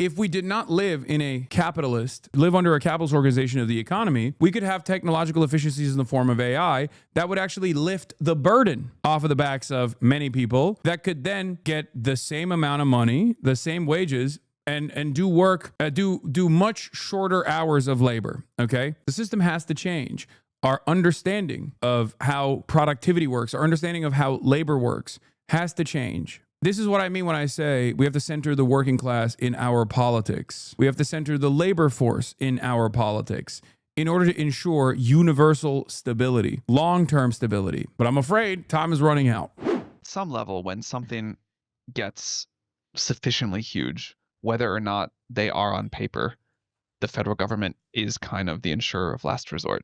if we did not live under a capitalist organization of the economy, we could have technological efficiencies in the form of AI that would actually lift the burden off of the backs of many people that could then get the same amount of money, the same wages, and do work, do much shorter hours of labor. Okay, the system has to change. Our understanding of how productivity works, our understanding of how labor works, has to change. This is what I mean when I say we have to center the working class in our politics. We have to center the labor force in our politics in order to ensure universal stability, long-term stability. But I'm afraid time is running out. At some level, when something gets sufficiently huge, whether or not they are on paper, the federal government is kind of the insurer of last resort,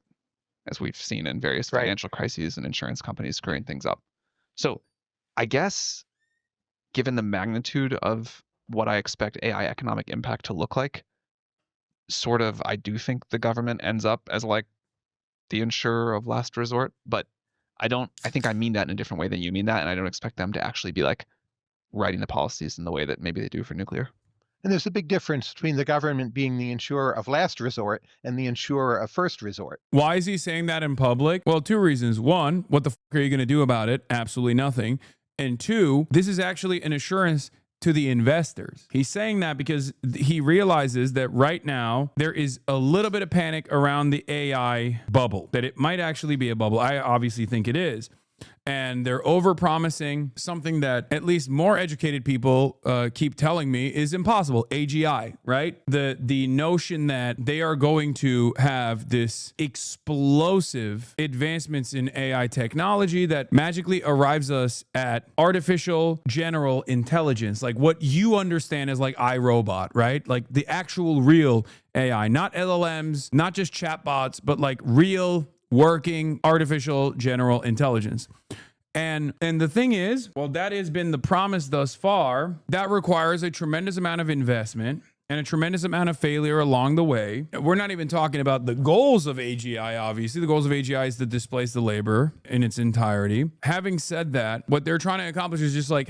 as we've seen in various financial crises and insurance companies screwing things up. So I guess, given the magnitude of what I expect AI economic impact to look like, sort of, I do think the government ends up as like the insurer of last resort, but I think I mean that in a different way than you mean that, and I don't expect them to actually be like writing the policies in the way that maybe they do for nuclear. And there's a big difference between the government being the insurer of last resort and the insurer of first resort. Why is he saying that in public? Well, two reasons. One, what the fuck are you going to do about it? Absolutely nothing. And two, this is actually an assurance to the investors. He's saying that because he realizes that right now there is a little bit of panic around the AI bubble, that it might actually be a bubble. I obviously think it is. And they're over-promising something that at least more educated people keep telling me is impossible, AGI, right? The notion that they are going to have this explosive advancements in AI technology that magically arrives us at artificial general intelligence, like what you understand as like iRobot, right? Like the actual real AI, not LLMs, not just chatbots, but like real working artificial general intelligence. And the thing is, well, that has been the promise thus far. That requires a tremendous amount of investment and a tremendous amount of failure along the way. We're not even talking about the goals of AGI, obviously. The goals of AGI is to displace the labor in its entirety. Having said that, what they're trying to accomplish is just like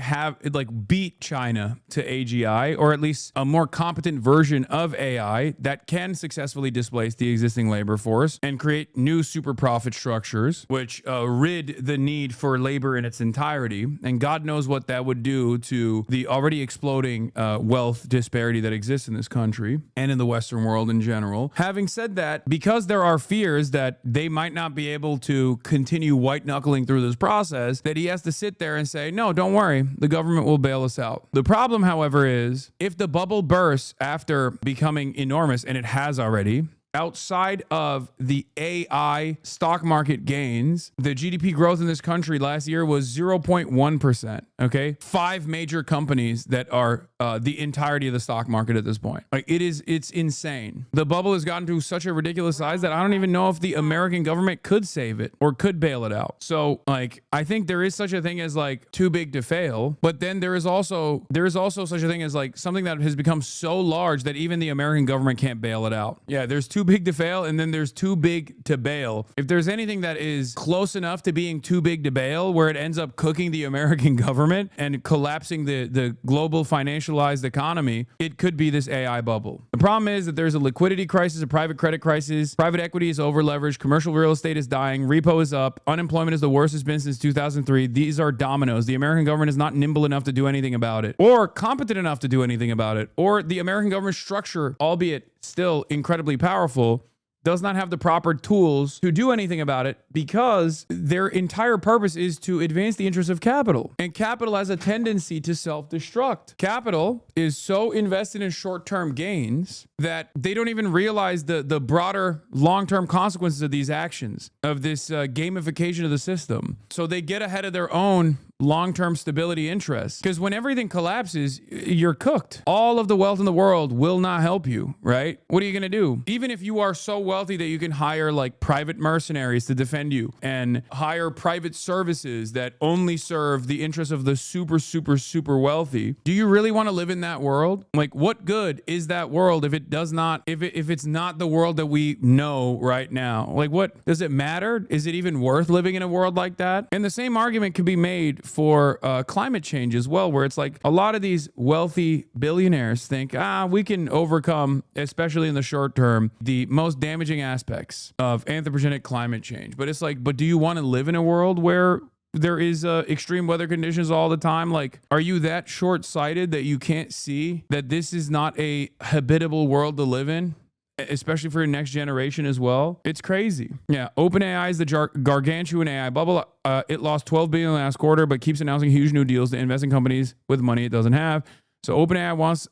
beat China to AGI, or at least a more competent version of AI that can successfully displace the existing labor force and create new super profit structures, which rid the need for labor in its entirety. And God knows what that would do to the already exploding wealth disparity that exists in this country and in the Western world in general. Having said that, because there are fears that they might not be able to continue white knuckling through this process, that he has to sit there and say, no, don't worry, the government will bail us out. The problem, however, is if the bubble bursts after becoming enormous, and it has already, outside of the AI stock market gains, the GDP growth in this country last year was 0.1%. Okay. 5 major companies that are the entirety of the stock market at this point. Like it's insane. The bubble has gotten to such a ridiculous size that I don't even know if the American government could save it or could bail it out. So like, I think there is such a thing as like too big to fail, but then there is also such a thing as like something that has become so large that even the American government can't bail it out. Yeah. There's too big to fail, and then there's too big to bail. If there's anything that is close enough to being too big to bail, where it ends up cooking the American government and collapsing the global financialized economy, it could be this AI bubble. The problem is that there's a liquidity crisis, a private credit crisis, private equity is over leveraged, commercial real estate is dying, repo is up, unemployment is the worst it's been since 2003. These are dominoes. The American government is not nimble enough to do anything about it, or competent enough to do anything about it, or the American government structure, albeit still incredibly powerful, does not have the proper tools to do anything about it, because their entire purpose is to advance the interests of capital. And capital has a tendency to self-destruct. Capital is so invested in short-term gains that they don't even realize the broader long-term consequences of these actions, of this gamification of the system. So they get ahead of their own long-term stability interests, because when everything collapses, you're cooked. All of the wealth in the world will not help you, right? What are you going to do? Even if you are so wealthy that you can hire like private mercenaries to defend you and hire private services that only serve the interests of the super, super, super wealthy, do you really want to live in that world? Like, what good is that world if it does not, if it's not the world that we know right now? Like, what does it matter? Is it even worth living in a world like that? And the same argument could be made for climate change as well, where it's like a lot of these wealthy billionaires think, we can overcome, especially in the short term, the most damaging aspects of anthropogenic climate change. But it's like, but do you want to live in a world where there is extreme weather conditions all the time? Like, are you that short-sighted that you can't see that this is not a habitable world to live in, especially for your next generation as well? It's crazy. Yeah, OpenAI is the gargantuan AI bubble. It lost $12 billion last quarter, but keeps announcing huge new deals to invest in companies with money it doesn't have. So OpenAI wants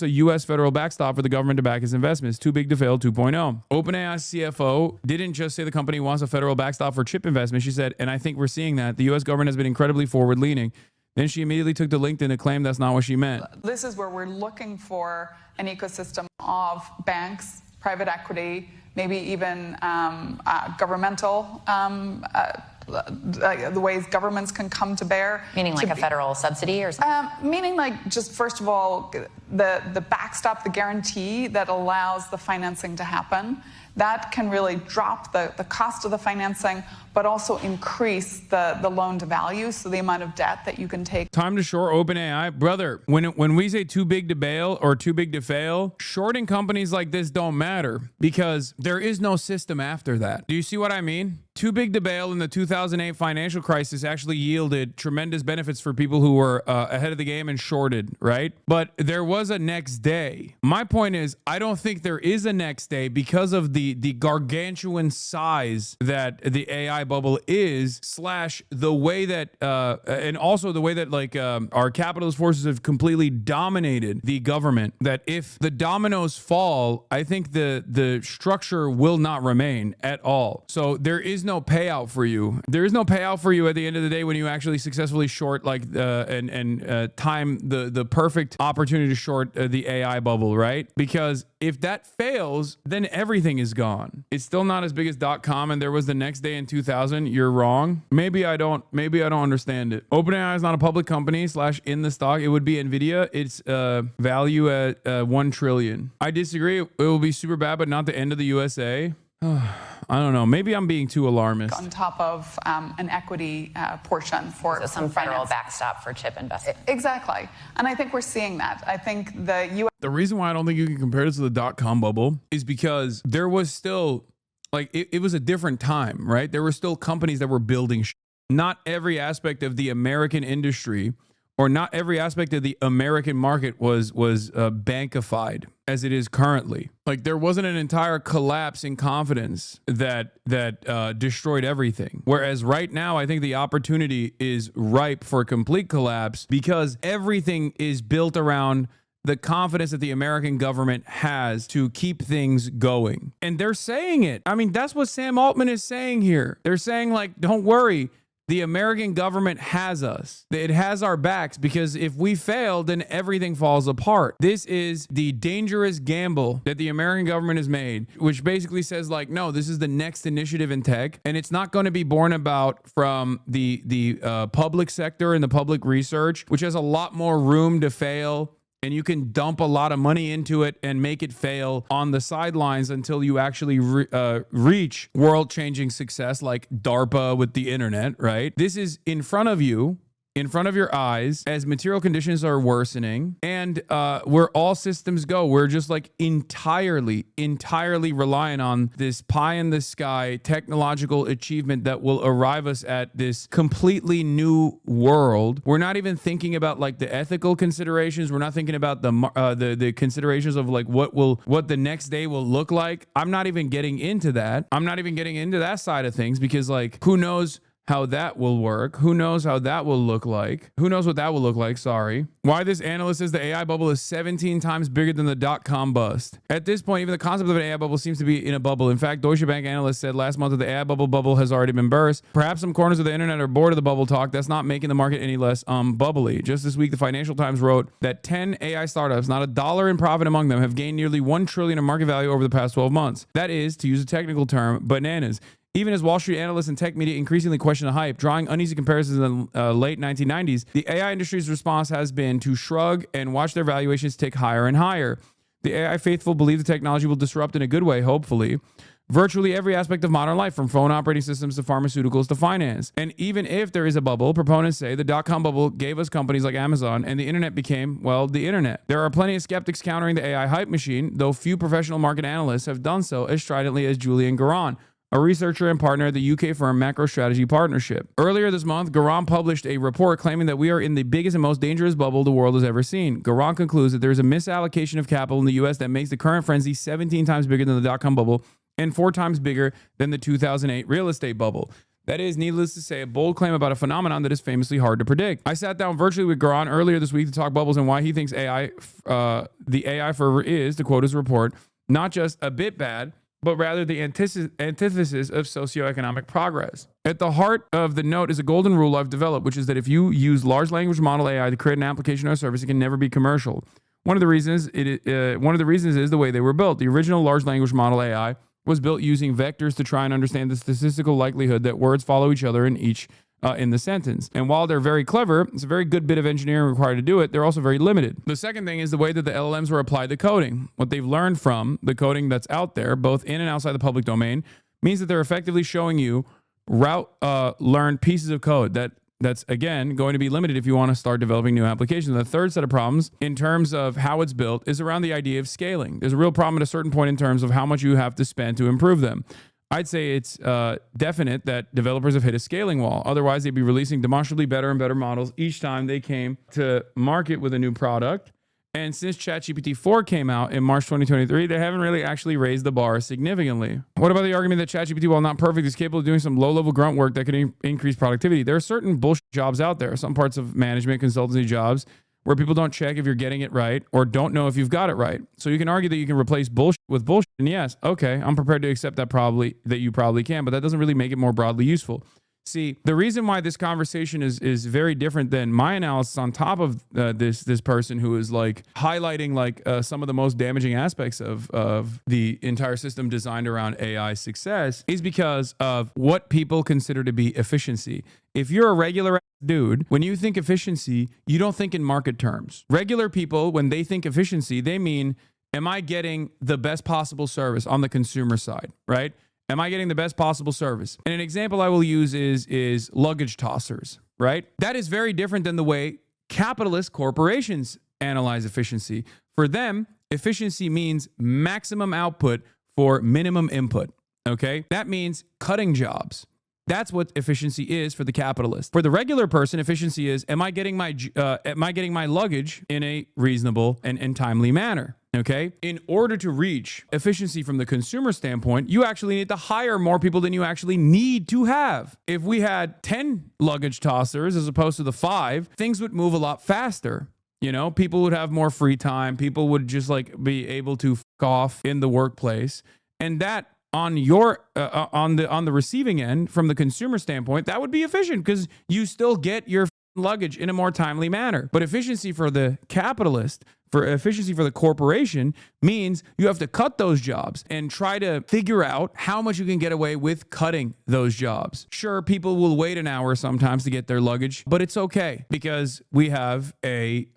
a U.S. federal backstop for the government to back its investments. Too big to fail 2.0. OpenAI's CFO didn't just say the company wants a federal backstop for chip investment. She said, and I think we're seeing that, the U.S. government has been incredibly forward-leaning. Then she immediately took to LinkedIn to claim that's not what she meant. This is where we're looking for an ecosystem of banks, private equity, maybe even governmental, the ways governments can come to bear. Meaning like a federal subsidy or something? Meaning like just, first of all, the backstop, the guarantee that allows the financing to happen. That can really drop the cost of the financing, but also increase the loan to value, so the amount of debt that you can take. Time to short OpenAI. Brother, when we say too big to bail or too big to fail, shorting companies like this don't matter because there is no system after that. Do you see what I mean? Too big to bail in the 2008 financial crisis actually yielded tremendous benefits for people who were ahead of the game and shorted, right? But there was a next day. My point is, I don't think there is a next day because of the gargantuan size that the AI bubble is, / the way that, and also the way that like our capitalist forces have completely dominated the government, that if the dominoes fall, I think the structure will not remain at all. So there is no payout for you. There is no payout for you at the end of the day when you actually successfully short like and time the perfect opportunity to short the AI bubble, right? Because if that fails, then everything is gone. It's still not as big as .com, and there was the next day in 2000. You're wrong. Maybe I don't understand it. OpenAI is not a public company / in the stock. It would be Nvidia. It's value at 1 trillion. I disagree. It will be super bad, but not the end of the USA. I don't know. Maybe I'm being too alarmist. On top of an equity portion for some federal backstop for chip investment. Exactly. And I think we're seeing that. I think the U.S. The reason why I don't think you can compare this to the .com bubble is because there was still, like, it was a different time, right? There were still companies that were building Not every aspect of the American industry or not every aspect of the American market was bankified as it is currently. Like there wasn't an entire collapse in confidence that destroyed everything. Whereas right now, I think the opportunity is ripe for a complete collapse because everything is built around the confidence that the American government has to keep things going. And they're saying it. I mean, that's what Sam Altman is saying here. They're saying like, don't worry. The American government has us. It has our backs because if we fail, then everything falls apart. This is the dangerous gamble that the American government has made, which basically says like, no, this is the next initiative in tech. And it's not going to be born about from the public sector and the public research, which has a lot more room to fail. And you can dump a lot of money into it and make it fail on the sidelines until you actually reach world-changing success like DARPA with the internet, right? This is in front of you, in front of your eyes, as material conditions are worsening and where all systems go. We're just like entirely reliant on this pie in the sky technological achievement that will arrive us at this completely new world. We're not even thinking about like the ethical considerations. We're not thinking about the considerations of like what the next day will look like. I'm not even getting into that. I'm not even getting into that side of things because like who knows how that will work. Who knows how that will look like? Who knows what that will look like? Sorry. Why this analyst says the AI bubble is 17 times bigger than the .com bust. At this point, even the concept of an AI bubble seems to be in a bubble. In fact, Deutsche Bank analyst said last month that the AI bubble has already been burst. Perhaps some corners of the internet are bored of the bubble talk. That's not making the market any less bubbly. Just this week, the Financial Times wrote that 10 AI startups, not a dollar in profit among them, have gained nearly 1 trillion in market value over the past 12 months. That is, to use a technical term, bananas. Even as Wall Street analysts and tech media increasingly question the hype, drawing uneasy comparisons in the late 1990s, the AI industry's response has been to shrug and watch their valuations tick higher and higher. The AI faithful believe the technology will disrupt in a good way, hopefully. virtually every aspect of modern life, from phone operating systems to pharmaceuticals to finance. And even if there is a bubble, proponents say the dot-com bubble gave us companies like Amazon, and the internet became, well, the internet. There are plenty of skeptics countering the AI hype machine, though few professional market analysts have done so as stridently as Julian Garan, a researcher and partner at the UK firm MacroStrategy Partnership. Earlier this month, Garan published a report claiming that we are in the biggest and most dangerous bubble the world has ever seen. Garan concludes that there is a misallocation of capital in the US that makes the current frenzy 17 times bigger than the dot-com bubble and 4 times bigger than the 2008 real estate bubble. That is, needless to say, a bold claim about a phenomenon that is famously hard to predict. I sat down virtually with Garan earlier this week to talk bubbles and why he thinks the AI fervor is, to quote his report, not just a bit bad, but rather the antithesis of socioeconomic progress. At the heart of the note is a golden rule I've developed, which is that if you use large language model AI to create an application or a service, it can never be commercial. One of the reasons is the way they were built. The original large language model AI was built using vectors to try and understand the statistical likelihood that words follow each other in the sentence. And while they're very clever, it's a very good bit of engineering required to do it, they're also very limited. The second thing is the way that the LLMs were applied to coding. What they've learned from the coding that's out there, both in and outside the public domain, means that they're effectively showing you learned pieces of code that's, again, going to be limited if you want to start developing new applications. The third set of problems in terms of how it's built is around the idea of scaling. There's a real problem at a certain point in terms of how much you have to spend to improve them. I'd say it's definite that developers have hit a scaling wall. Otherwise, they'd be releasing demonstrably better and better models each time they came to market with a new product. And since ChatGPT 4 came out in March 2023, they haven't really actually raised the bar significantly. What about the argument that ChatGPT, while not perfect, is capable of doing some low-level grunt work that could increase productivity? There are certain bullshit jobs out there, some parts of management, consultancy jobs, where people don't check if you're getting it right or don't know if you've got it right. So you can argue that you can replace bullshit with bullshit. And yes, okay, I'm prepared to accept that you probably can, but that doesn't really make it more broadly useful. See, the reason why this conversation is very different than my analysis on top of this person who is like highlighting like some of the most damaging aspects of the entire system designed around AI success is because of what people consider to be efficiency. If you're a regular dude, when you think efficiency, you don't think in market terms. Regular people, when they think efficiency, they mean, am I getting the best possible service on the consumer side, right? Am I getting the best possible service? And an example I will use is luggage tossers, right? That is very different than the way capitalist corporations analyze efficiency. For them, efficiency means maximum output for minimum input, okay? That means cutting jobs. That's what efficiency is for the capitalist. For the regular person, efficiency is, am I getting my luggage in a reasonable and timely manner? Okay. In order to reach efficiency from the consumer standpoint, you actually need to hire more people than you actually need to have. If we had 10 luggage tossers as opposed to the 5, things would move a lot faster. You know, people would have more free time. People would just like be able to f off in the workplace. And that on the receiving end, from the consumer standpoint, that would be efficient because you still get your luggage in a more timely manner. But efficiency for the capitalist, for efficiency for the corporation, means you have to cut those jobs and try to figure out how much you can get away with cutting those jobs. Sure, people will wait an hour sometimes to get their luggage, but it's okay because we have a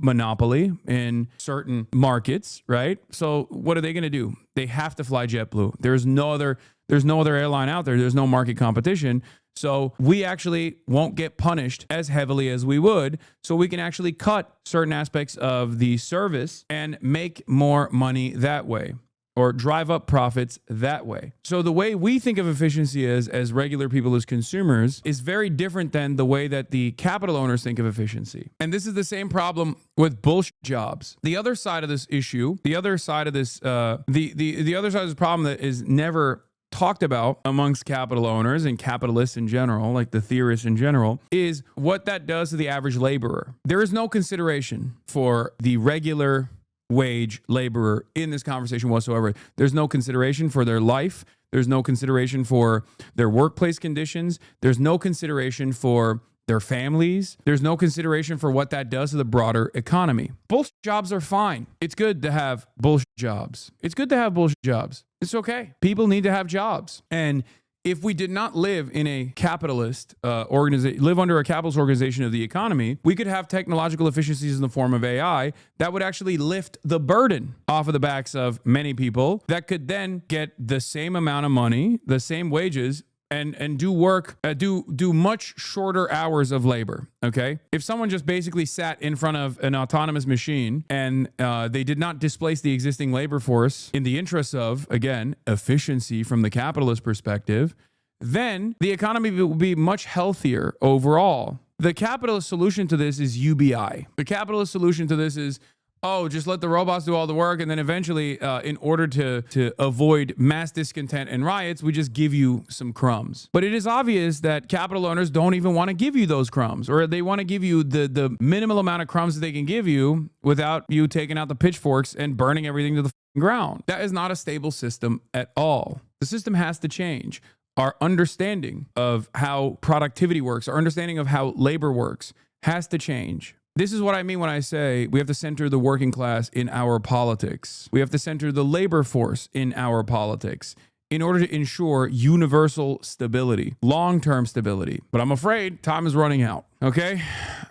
monopoly in certain markets, right? So what are they going to do? They have to fly JetBlue. There's no other airline out there. There's no market competition. So we actually won't get punished as heavily as we would. So we can actually cut certain aspects of the service and make more money that way, or drive up profits that way. So the way we think of efficiency as regular people, as consumers, is very different than the way that the capital owners think of efficiency. And this is the same problem with bullshit jobs. The other side of this issue, the other side of this problem that is never talked about amongst capital owners and capitalists in general, like the theorists in general, is what that does to the average laborer. There is no consideration for the regular wage laborer in this conversation whatsoever. There's no consideration for their life. There's no consideration for their workplace conditions. There's no consideration for their families. There's no consideration for what that does to the broader economy. Bullshit jobs are fine. It's good to have bullshit jobs. It's good to have bullshit jobs. It's okay. People need to have jobs. And if we did not live in a capitalist organization, live under a capitalist organization of the economy, we could have technological efficiencies in the form of AI that would actually lift the burden off of the backs of many people that could then get the same amount of money, the same wages, and do work, do much shorter hours of labor. Okay. If someone just basically sat in front of an autonomous machine and they did not displace the existing labor force in the interests of, again, efficiency from the capitalist perspective, then the economy will be much healthier overall. The capitalist solution to this is UBI. The capitalist solution to this is, oh, just let the robots do all the work. And then eventually, in order to avoid mass discontent and riots, we just give you some crumbs. But it is obvious that capital owners don't even want to give you those crumbs, or they want to give you the minimal amount of crumbs that they can give you without you taking out the pitchforks and burning everything to the ground. That is not a stable system at all. The system has to change. Our understanding of how productivity works, our understanding of how labor works has to change. This is what I mean when I say we have to center the working class in our politics. We have to center the labor force in our politics in order to ensure universal stability, long-term stability. But I'm afraid time is running out. Okay?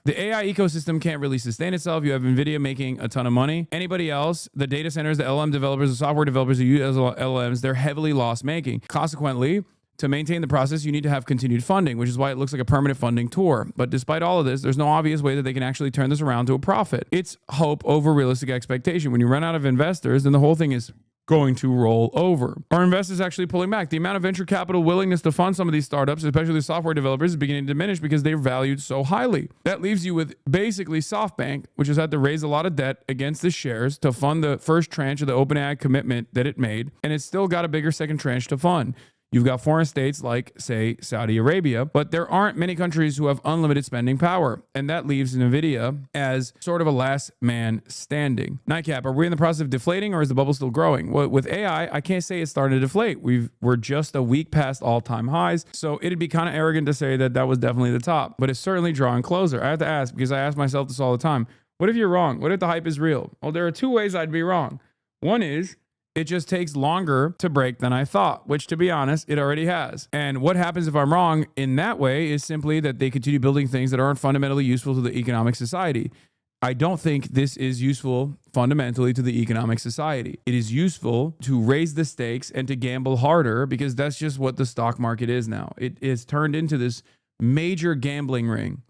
The AI ecosystem can't really sustain itself. You have NVIDIA making a ton of money. Anybody else, the data centers, the LLM developers, the software developers who use LLMs, they're heavily loss-making. Consequently, to maintain the process, you need to have continued funding, which is why it looks like a permanent funding tour. But despite all of this, there's no obvious way that they can actually turn this around to a profit. It's hope over realistic expectation. When you run out of investors, then the whole thing is going to roll over. Are investors actually pulling back? The amount of venture capital willingness to fund some of these startups, especially the software developers, is beginning to diminish because they're valued so highly. That leaves you with basically SoftBank, which has had to raise a lot of debt against the shares to fund the first tranche of the OpenAI commitment that it made, and it's still got a bigger second tranche to fund. You've got foreign states like, say, Saudi Arabia, but there aren't many countries who have unlimited spending power. And that leaves NVIDIA as sort of a last man standing. Nightcap, are we in the process of deflating, or is the bubble still growing? Well, with AI, I can't say it's starting to deflate. We're just a week past all-time highs. So it'd be kind of arrogant to say that that was definitely the top, but it's certainly drawing closer. I have to ask, because I ask myself this all the time. What if you're wrong? What if the hype is real? Well, there are two ways I'd be wrong. One is, it just takes longer to break than I thought, which, to be honest, it already has. And what happens if I'm wrong in that way is simply that they continue building things that aren't fundamentally useful to the economic society. I don't think this is useful fundamentally to the economic society. It is useful to raise the stakes and to gamble harder, because that's just what the stock market is now. It is turned into this major gambling ring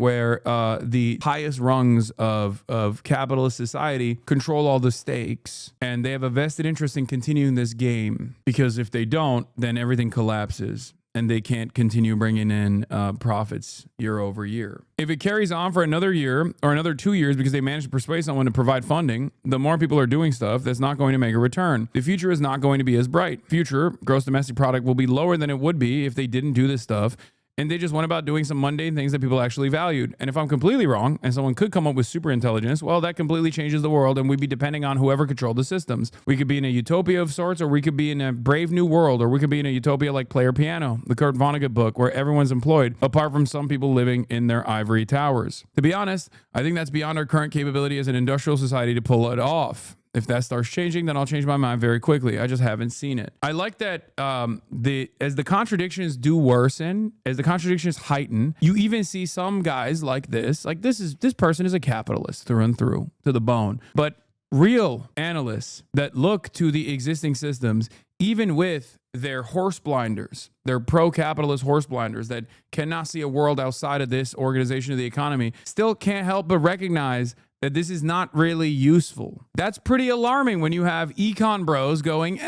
where the highest rungs of capitalist society control all the stakes, and they have a vested interest in continuing this game, because if they don't, then everything collapses and they can't continue bringing in profits year over year. If it carries on for another year or another 2 years because they manage to persuade someone to provide funding, the more people are doing stuff that's not going to make a return. The future is not going to be as bright. Future gross domestic product will be lower than it would be if they didn't do this stuff, and they just went about doing some mundane things that people actually valued. And if I'm completely wrong, and someone could come up with super intelligence, well, that completely changes the world, and we'd be depending on whoever controlled the systems. We could be in a utopia of sorts, or we could be in a brave new world, or we could be in a utopia like Player Piano, the Kurt Vonnegut book, where everyone's employed, apart from some people living in their ivory towers. To be honest, I think that's beyond our current capability as an industrial society to pull it off. If that starts changing, then I'll change my mind very quickly. I just haven't seen it. I like that as the contradictions do worsen, as the contradictions heighten, you even see some guys like this person is a capitalist through and through, to the bone. But real analysts that look to the existing systems, even with their horse blinders, their pro-capitalist horse blinders that cannot see a world outside of this organization of the economy, still can't help but recognize that this is not really useful. That's pretty alarming when you have econ bros going,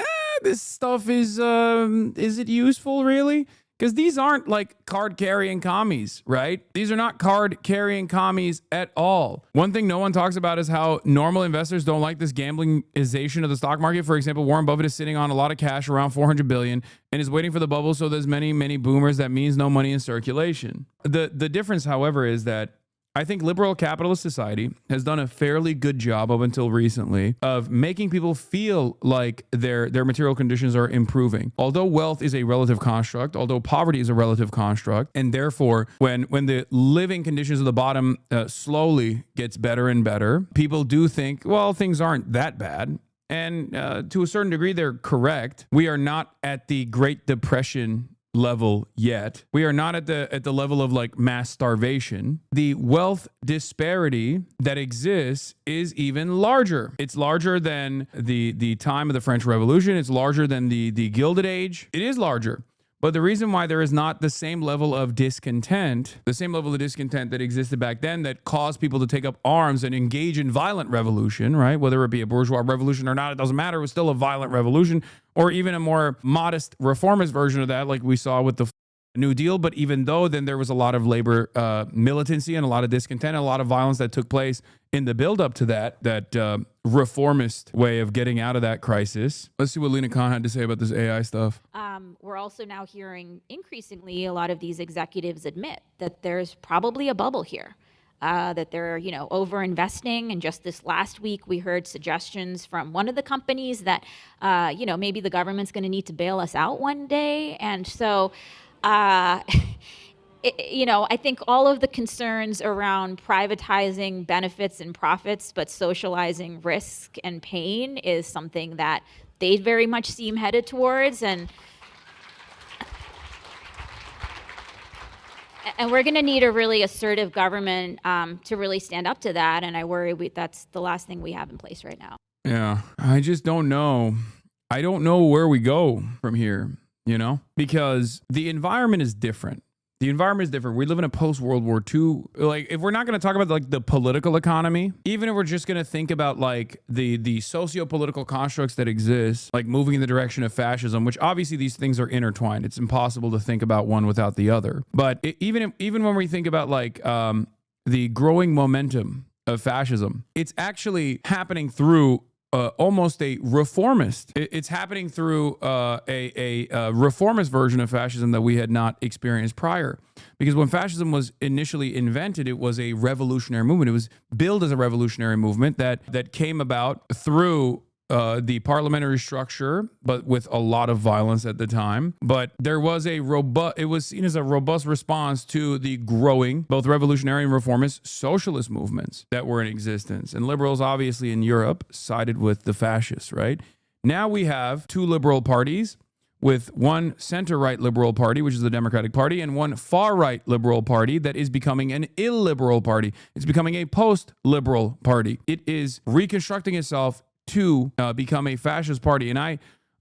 this stuff is it useful really? Because these aren't like card-carrying commies, right? These are not card-carrying commies at all. One thing no one talks about is how normal investors don't like this gamblingization of the stock market. For example, Warren Buffett is sitting on a lot of cash, around $400 billion, and is waiting for the bubble, so there's many, many boomers. That means no money in circulation. The difference, however, is that I think liberal capitalist society has done a fairly good job up until recently of making people feel like their material conditions are improving. Although wealth is a relative construct, although poverty is a relative construct, and therefore when the living conditions of the bottom slowly gets better and better, people do think, well, things aren't that bad. And to a certain degree, they're correct. We are not at the Great Depression level yet. We are not at the level of like mass starvation. The wealth disparity that exists is even larger. It's larger than the time of the French Revolution. It's larger than the Gilded Age. It is larger. But the reason why there is not the same level of discontent, that existed back then that caused people to take up arms and engage in violent revolution, right? Whether it be a bourgeois revolution or not, it doesn't matter. It was still a violent revolution, or even a more modest reformist version of that, like we saw with the New Deal. But even though then there was a lot of labor militancy and a lot of discontent, and a lot of violence that took place in the buildup to that reformist way of getting out of that crisis. Let's see what Lena Khan had to say about this AI stuff. We're also now hearing increasingly a lot of these executives admit that there's probably a bubble here, that they're, over investing. And just this last week, we heard suggestions from one of the companies that, maybe the government's going to need to bail us out one day. And so, I think all of the concerns around privatizing benefits and profits, but socializing risk and pain is something that they very much seem headed towards. And we're going to need a really assertive government to really stand up to that. And I worry that's the last thing we have in place right now. Yeah, I just don't know. I don't know where we go from here, because the environment is different. The environment is different. We live in a post-World War II. Like, if we're not going to talk about like the political economy, even if we're just going to think about like the socio-political constructs that exist, like moving in the direction of fascism, which obviously these things are intertwined. It's impossible to think about one without the other. But even when we think about like the growing momentum of fascism, it's actually happening through almost a reformist. It's happening through a reformist version of fascism that we had not experienced prior. Because when fascism was initially invented, it was a revolutionary movement. It was billed as a revolutionary movement that came about through the parliamentary structure, but with a lot of violence at the time. But there was it was seen as a robust response to the growing, both revolutionary and reformist socialist movements that were in existence. And liberals, obviously in Europe, sided with the fascists, right? Now we have two liberal parties, with one center-right liberal party, which is the Democratic Party, and one far-right liberal party that is becoming an illiberal party. It's becoming a post-liberal party. It is reconstructing itself to become a fascist party. And I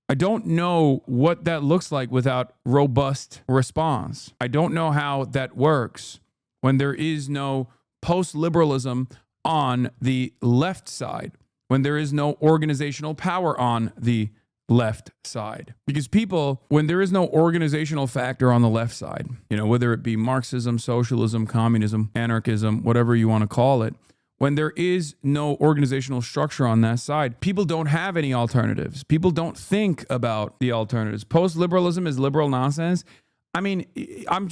don't know what that looks like without robust response. I don't know how that works when there is no post-liberalism on the left side, when there is no organizational power on the left side. Because people, when there is no organizational factor on the left side, whether it be Marxism, socialism, communism, anarchism, whatever you want to call it, when there is no organizational structure on that side, people don't have any alternatives. People don't think about the alternatives. Post-liberalism is liberal nonsense. I mean, I'm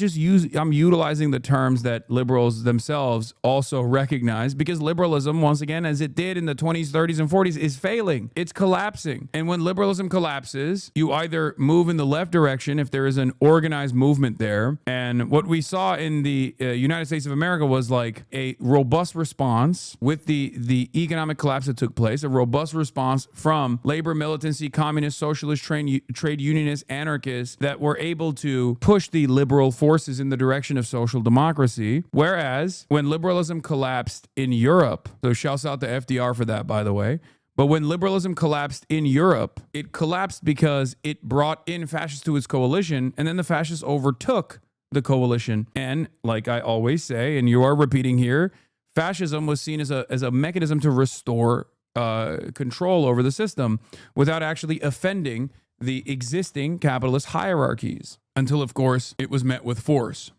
utilizing the terms that liberals themselves also recognize, because liberalism, once again, as it did in the 20s, 30s, and 40s, is failing. It's collapsing. And when liberalism collapses, you either move in the left direction if there is an organized movement there. And what we saw in the United States of America was like a robust response with the economic collapse that took place, a robust response from labor militancy, communist, socialist, trade unionists, anarchists that were able to push the liberal forces in the direction of social democracy. Whereas when liberalism collapsed in Europe, so shouts out to FDR for that, by the way, but when liberalism collapsed in Europe, it collapsed because it brought in fascists to its coalition, and then the fascists overtook the coalition. And like I always say, and you are repeating here, fascism was seen as a mechanism to restore control over the system without actually offending the existing capitalist hierarchies, until, of course, it was met with force.